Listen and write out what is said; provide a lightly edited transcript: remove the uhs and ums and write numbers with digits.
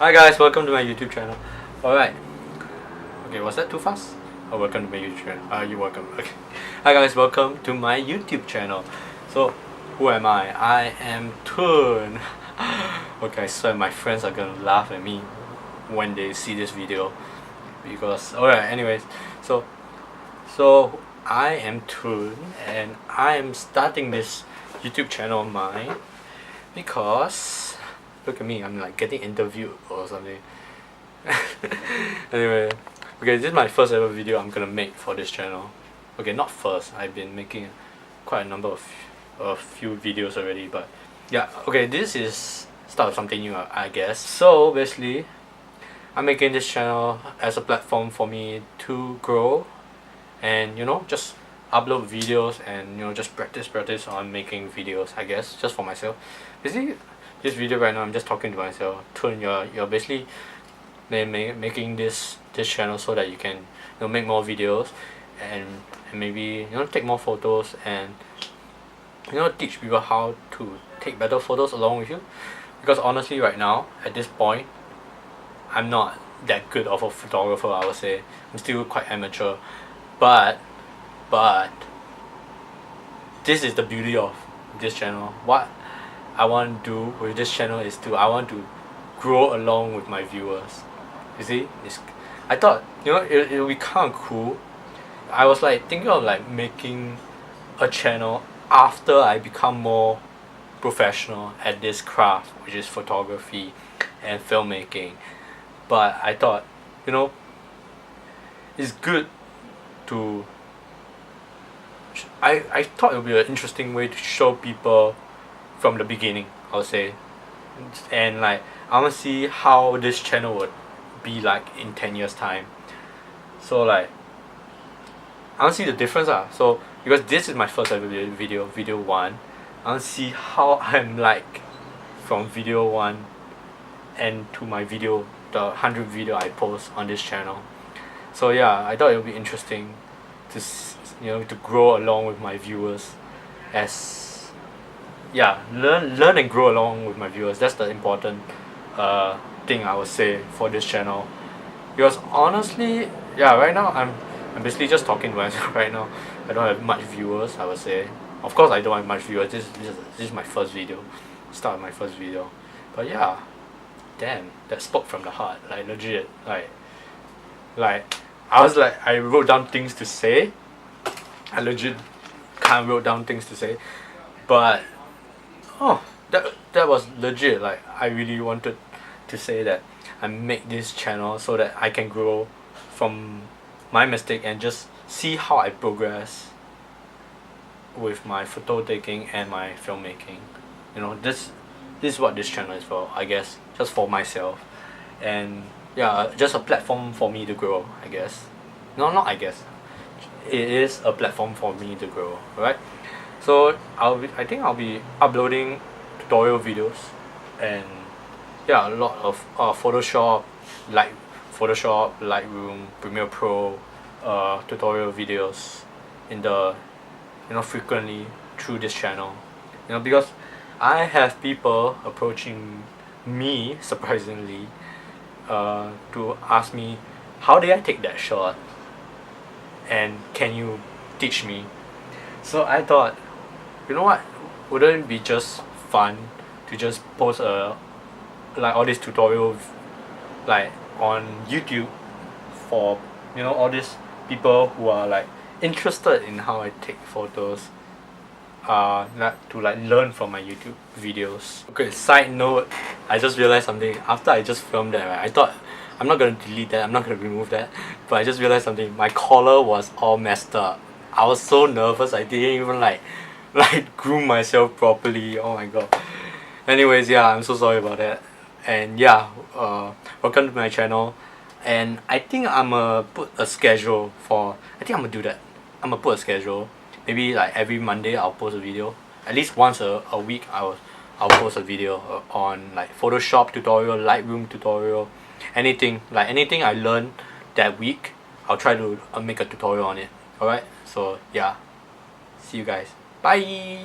Hi guys, welcome to my YouTube channel. Alright. Okay, was that too fast? Oh, welcome to my YouTube channel. You're welcome. Okay. Hi guys, welcome to my YouTube channel. So, who am I? I am Tun. Okay, I swear my friends are gonna laugh at me when they see this video. Because, alright, anyways. So I am Tun and I am starting this YouTube channel of mine because look at me, I'm like getting interviewed or something. Anyway, okay, this is my first ever video I'm gonna make for this channel. Okay, not first, I've been making quite a number of a few videos already, but yeah, okay, this is start of something new, I guess. So basically, I'm making this channel as a platform for me to grow and just upload videos and just practice on making videos, I guess, just for myself. Basically, this video right now I'm just talking to myself. Tun, you're basically making this channel so that you can make more videos and maybe take more photos and teach people how to take better photos along with you, because honestly right now at this point I'm not that good of a photographer. I would say I'm still quite amateur, but this is the beauty of this channel. What I want to do with this channel is I want to grow along with my viewers. You see, I thought it'll be kind of cool. I was like thinking of like making a channel after I become more professional at this craft, which is photography and filmmaking. But I thought it's good to I thought it would be an interesting way to show people from the beginning, I would say, and like I want to see how this channel would be like in 10 years time. So like I want to see the difference so because this is my first ever video 1, I want to see how I'm like from video 1 and to my video, the 100th video I post on this channel. So yeah, I thought it would be interesting to to grow along with my viewers, as learn and grow along with my viewers. That's the important thing I would say for this channel, because honestly right now I'm basically just talking to myself right now. I don't have much viewers, I would say. Of course I don't have much viewers. This is my first video, start of my first video. But yeah, damn, that spoke from the heart, like legit. Like I wrote down things to say. I legit kind of wrote down things to say, but that was legit. Like I really wanted to say that I make this channel so that I can grow from my mistake and just see how I progress with my photo taking and my filmmaking. This is what this channel is for, I guess, just for myself, and yeah, just a platform for me to grow, I guess. No, not I guess. It is a platform for me to grow, right? So I think I'll be uploading tutorial videos and a lot of Photoshop, Lightroom, Premiere Pro tutorial videos in the frequently through this channel. Because I have people approaching me surprisingly to ask me, how did I take that shot and can you teach me? So I thought, what, wouldn't it be just fun to just post like all these tutorials like on YouTube for all these people who are like interested in how I take photos, to like learn from my YouTube videos. Okay, side note, I just realized something after I just filmed that, right? I thought I'm not gonna delete that, I'm not gonna remove that, but I just realized something. My collar was all messed up. I was so nervous I didn't even like groom myself properly. Oh my god. Anyways, yeah, I'm so sorry about that. And yeah, welcome to my channel. And I think I'm gonna put a schedule for, I think I'm gonna do that. I'm gonna put a schedule. Maybe like every Monday I'll post a video. At least once a week I'll post a video on like Photoshop tutorial, Lightroom tutorial, anything I learned that week. I'll try to make a tutorial on it. Alright, so yeah, see you guys, bye.